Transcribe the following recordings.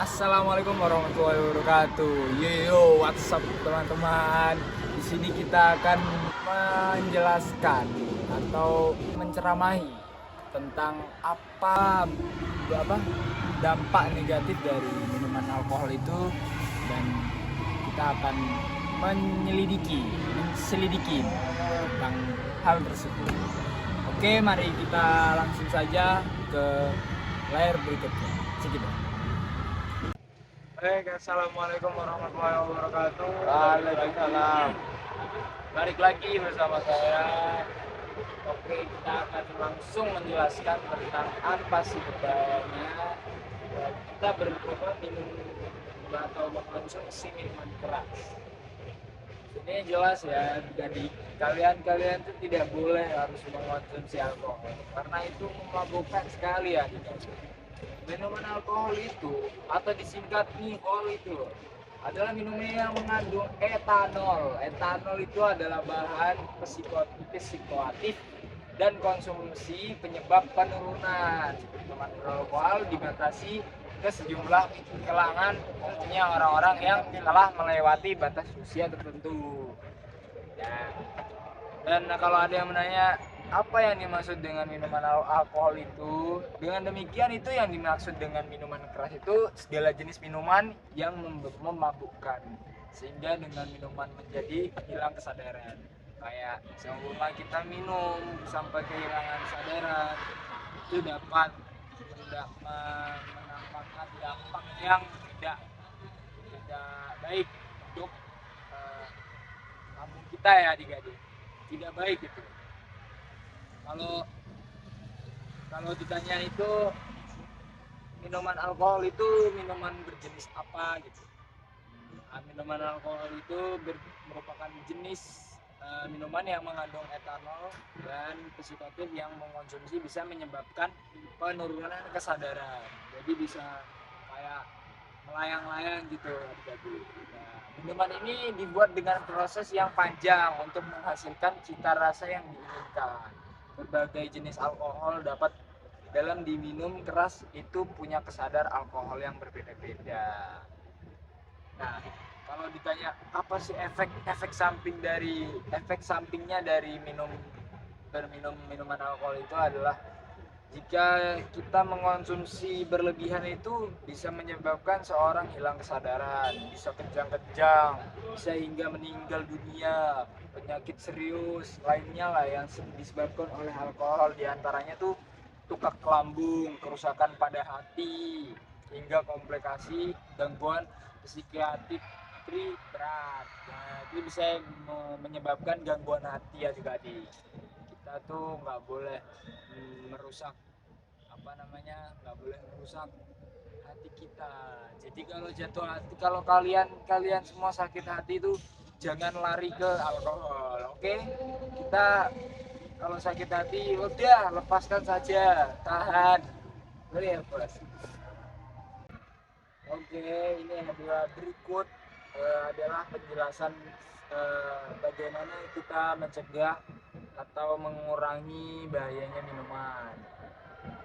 Assalamualaikum warahmatullahi wabarakatuh. Yo, what's up teman-teman? Di sini kita akan menjelaskan atau menceramahi tentang apa dampak negatif dari minuman alkohol itu, dan kita akan menselidiki tentang hal tersebut. Oke, mari kita langsung saja ke layar berikutnya. Cekit. Baik, assalamualaikum warahmatullahi wabarakatuh. Waalaikumsalam. Balik lagi bersama saya. Oke, kita akan langsung menjelaskan tentang apa sih bahayanya kita minum atau mengkonsumsi minuman keras. Ini jelas ya, jadi kalian tuh tidak boleh harus mengkonsumsi alkohol karena itu memabukkan sekali ya. Minuman alkohol itu atau disingkat nihol itu adalah minuman yang mengandung etanol. Etanol itu adalah bahan psikoaktif dan konsumsi penyebab penurunan. Minuman alkohol dibatasi ke sejumlah kalangan, umumnya orang-orang yang telah melewati batas usia tertentu. Ya. Dan kalau ada yang menanya apa yang dimaksud dengan minuman alkohol itu, dengan demikian itu yang dimaksud dengan minuman keras itu segala jenis minuman yang memabukkan, sehingga dengan minuman menjadi hilang kesadaran. Kayak seumpama kita minum sampai kehilangan kesadaran, itu dapat menampakkan dampak yang tidak baik untuk lambung kita ya, adik-adik. Tidak baik itu. Kalau ditanya itu minuman alkohol itu minuman berjenis apa gitu. Nah, minuman alkohol itu merupakan jenis minuman yang mengandung etanol dan psikoaktif yang mengkonsumsi bisa menyebabkan penurunan kesadaran. Jadi bisa kayak melayang-layang gitu adik-adik. Nah, minuman ini dibuat dengan proses yang panjang untuk menghasilkan cita rasa yang diinginkan. Berbagai jenis alkohol dapat dalam diminum keras itu punya kadar alkohol yang berbeda-beda. Nah, kalau ditanya apa sih efek sampingnya dari berminum minuman alkohol itu adalah jika kita mengkonsumsi berlebihan itu bisa menyebabkan seorang hilang kesadaran, bisa kejang-kejang, bisa hingga meninggal dunia. Penyakit serius lainnya lah yang disebabkan oleh alkohol, diantaranya tuh tukak lambung, kerusakan pada hati, hingga komplikasi gangguan psikiatrik berat. Nah, itu bisa menyebabkan gangguan hati ya adik-adik. Kita tuh nggak boleh merusak nggak boleh merusak hati kita. Jadi kalau jatuh hati, kalau kalian semua sakit hati itu jangan lari ke alkohol. Oke, kita kalau sakit hati udah lepaskan saja, tahan. Boleh ya bos. Oke, ini adalah berikut adalah penjelasan bagaimana kita mencegah atau mengurangi bahayanya minuman.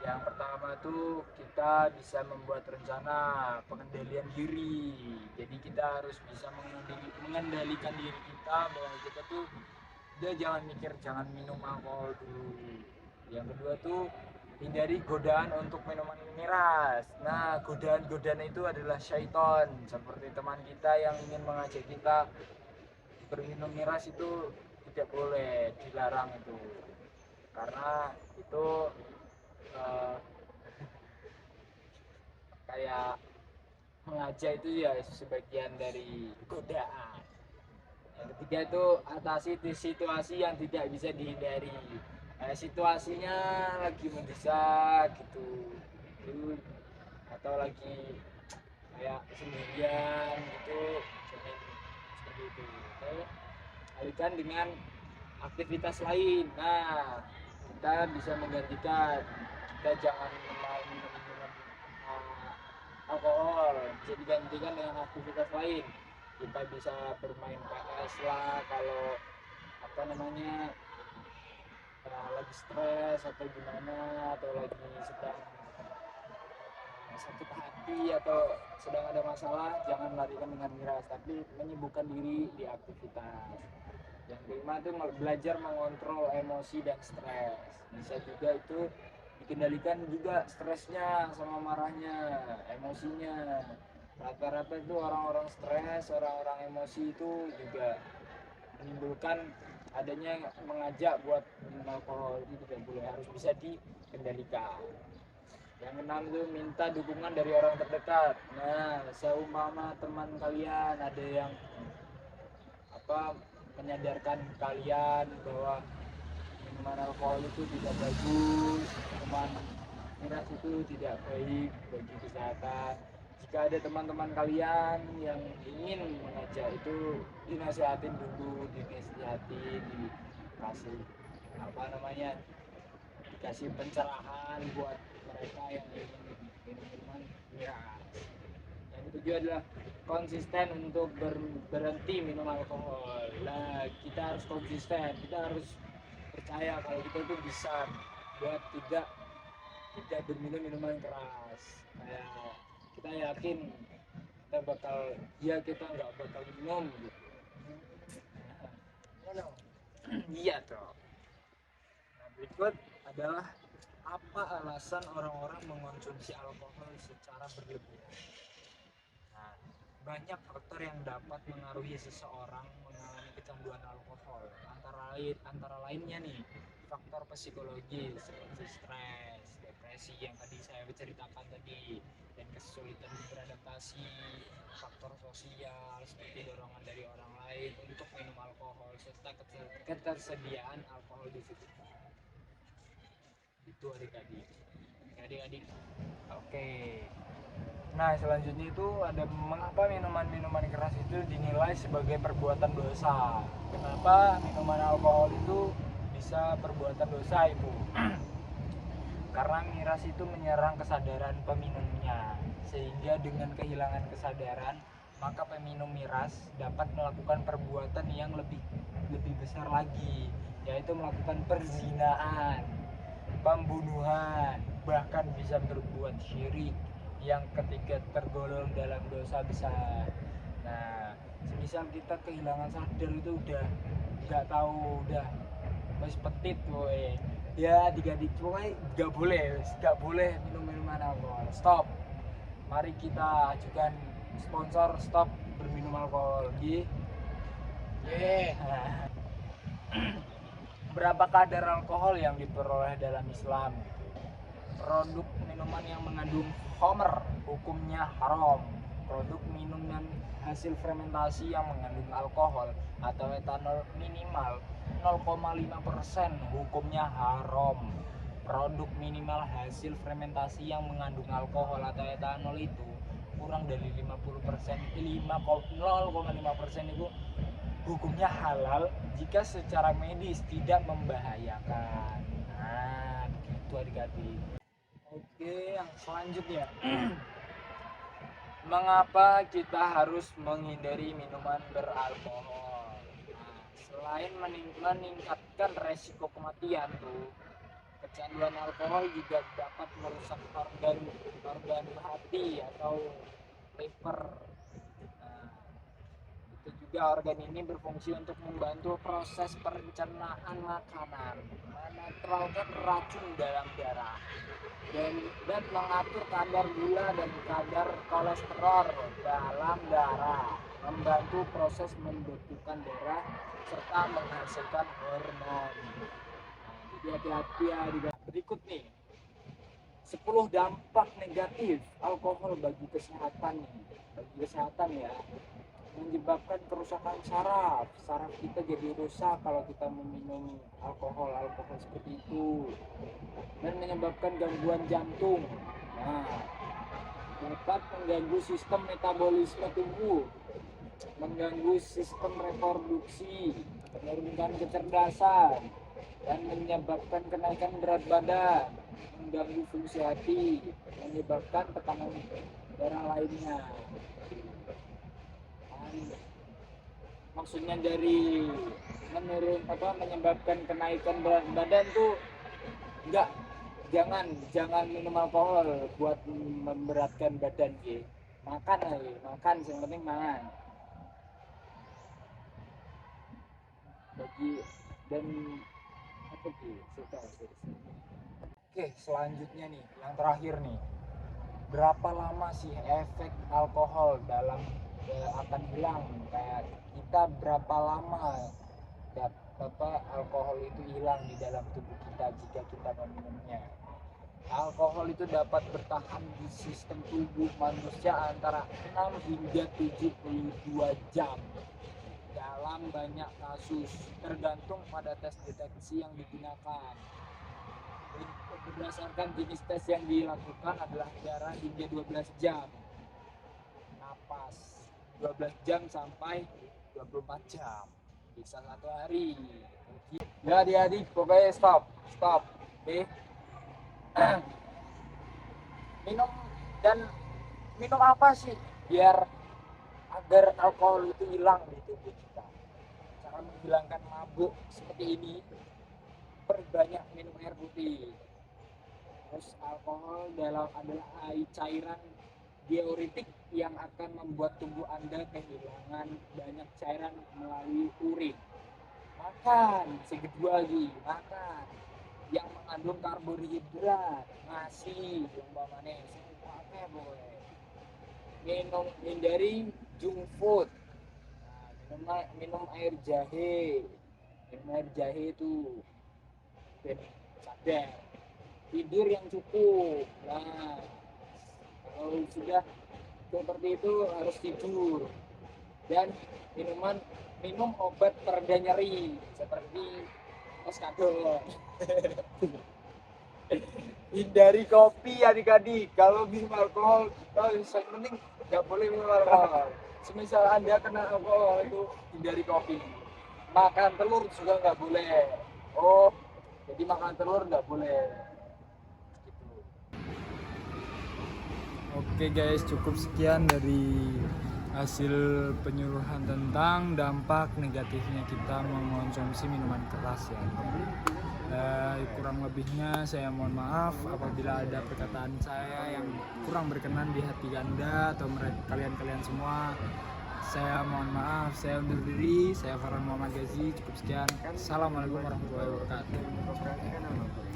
Yang pertama tuh kita bisa membuat rencana pengendalian diri. Jadi kita harus bisa mengendalikan diri kita bahwa kita tuh udah jangan minum alkohol dulu. Yang kedua tuh hindari godaan untuk minuman miras. Nah, godaan itu adalah syaitan, seperti teman kita yang ingin mengajak kita berminum miras itu tidak boleh, dilarang itu. Karena itu uh, kayak mengajak itu ya sebagian dari godaan. Yang ketiga itu atasi situasi yang tidak bisa dihindari. Situasinya lagi mendesak gitu, atau lagi kayak sendirian gitu, jangan seperti itu. Oke, alihkan dengan aktivitas lain. Nah, kita bisa menggantikan, kita jangan mau minum alkohol, bisa digantikan dengan aktivitas lain. Kita bisa bermain PS lah kalau lagi stres atau gimana, atau lagi sedang sakit hati atau sedang ada masalah, jangan larikan dengan miras, tapi menyibukkan diri di aktivitas. Yang kelima itu belajar mengontrol emosi dan stres. Bisa juga itu dikendalikan juga stresnya sama marahnya, emosinya. Rata-rata itu orang-orang stres, orang-orang emosi itu juga menimbulkan adanya mengajak buat minum alkohol. Itu tidak boleh, harus bisa dikendalikan. Yang keenam itu minta dukungan dari orang terdekat. Nah, seumpama teman kalian ada yang menyadarkan kalian bahwa minuman alkohol itu tidak bagus, minuman miras itu tidak baik bagi kesehatan. Jika ada teman-teman kalian yang ingin mengajak, itu dinasihatin dulu, dikasih dikasih pencerahan buat mereka yang ingin minum minuman miras. Yang ketujuh adalah konsisten untuk berhenti minum alkohol. Nah, kita harus konsisten, kita harus percaya kalau kita itu bisa buat tidak berminum minuman keras. Kayak kita yakin kita nggak bakal minum gitu. Iya toh. Nah, berikut adalah apa alasan orang-orang mengonsumsi alkohol secara berlebihan. Nah, banyak faktor yang dapat mengaruhi seseorang mengalami kecanduan alkohol. Antara lainnya nih, faktor psikologis seperti stres, depresi yang tadi saya ceritakan tadi, dan kesulitan beradaptasi, faktor sosial seperti dorongan dari orang lain untuk minum alkohol serta ketersediaan alkohol di situ. Itu adik-adik. Oke. Nah, selanjutnya itu ada mengapa minuman-minuman keras itu dinilai sebagai perbuatan dosa. Kenapa minuman alkohol itu bisa perbuatan dosa itu? Karena miras itu menyerang kesadaran peminumnya, sehingga dengan kehilangan kesadaran, maka peminum miras dapat melakukan perbuatan yang lebih besar lagi, yaitu melakukan perzinaan, pembunuhan, bahkan bisa berbuat syirik yang ketiga tergolong dalam dosa besar. Nah, semisal kita kehilangan sadar itu udah nggak tahu, udah masih petit woy, ya adik-adik nggak boleh minum minuman alkohol. Stop, mari kita ajukan sponsor stop berminum alkohol. Berapa kadar alkohol yang diperoleh dalam Islam? Produk minuman yang mengandung khamr hukumnya haram. Produk minuman hasil fermentasi yang mengandung alkohol atau etanol minimal 0,5% hukumnya haram. Produk minimal hasil fermentasi yang mengandung alkohol atau etanol itu kurang dari 50%, 0,5% itu hukumnya halal jika secara medis tidak membahayakan. Nah, begitu adik-adik. Oke, yang selanjutnya. Mengapa kita harus menghindari minuman beralkohol? Nah, selain meningkatkan resiko kematian tuh, kecanduan alkohol juga dapat merusak organ hati atau liver. Nah, itu juga organ ini berfungsi untuk membantu proses pencernaan makanan, menetralkan racun dalam darah, dan mengatur kadar gula dan kadar kolesterol dalam darah, membantu proses pembentukan darah serta menghasilkan hormon. Jadi hati-hati ya. Berikut nih 10 dampak negatif alkohol bagi kesehatan ya. Menyebabkan kerusakan saraf kita jadi rusak kalau kita meminum alkohol seperti itu, dan menyebabkan gangguan jantung. Nah, dapat mengganggu sistem metabolisme tubuh, mengganggu sistem reproduksi, menurunkan kecerdasan, dan menyebabkan kenaikan berat badan, mengganggu fungsi hati, menyebabkan tekanan darah lainnya. Maksudnya dari menyebabkan kenaikan berat badan tuh enggak jangan minum alkohol buat memberatkan badan Ki. Makan aja, makan yang penting makan. Bagi dan apa Ki? Suka. Oke, selanjutnya nih, yang terakhir nih. Berapa lama sih efek alkohol dalam akan hilang? Kayak kita berapa lama alkohol itu hilang di dalam tubuh kita jika kita meminumnya? Alkohol itu dapat bertahan di sistem tubuh manusia antara 6 hingga 72 jam dalam banyak kasus, tergantung pada tes deteksi yang digunakan. Berdasarkan jenis tes yang dilakukan adalah darah hingga 12 jam, napas 12 jam sampai 24 jam, bisa 1 hari. Ya adik-adik, pokoknya stop. Oke. minum minum apa sih biar agar alkohol itu hilang di tubuh kita? Cara menghilangkan mabuk seperti ini, perbanyak minum air putih. Terus alkohol adalah cairan diuretik yang akan membuat tubuh Anda kehilangan banyak cairan melalui urin. Makan, kedua lagi, makan yang mengandung karbohidrat, nasi, umpamanya, apa boleh. Hindari junk food. Nah, minum air jahe. Minum air jahe itu sadar. Tidur yang cukup. Nah, kalau sudah seperti itu harus tidur. Dan minum obat pereda nyeri seperti Oskadon. Hindari kopi adik-adik. Kalau minum alkohol, yang penting nggak boleh minum alkohol. Semisal Anda kena alkohol itu hindari kopi. Makan telur juga nggak boleh. Oh, jadi makan telur nggak boleh. Gitu. Oke guys, cukup sekian dari hasil penyuluhan tentang dampak negatifnya kita mengonsumsi minuman keras ya. Kurang lebihnya saya mohon maaf apabila ada perkataan saya yang kurang berkenan di hati Anda atau kalian semua. Saya mohon maaf, saya undur diri. Saya Farhan Muhammad Gazi, cukup sekian. Assalamualaikum warahmatullahi wabarakatuh.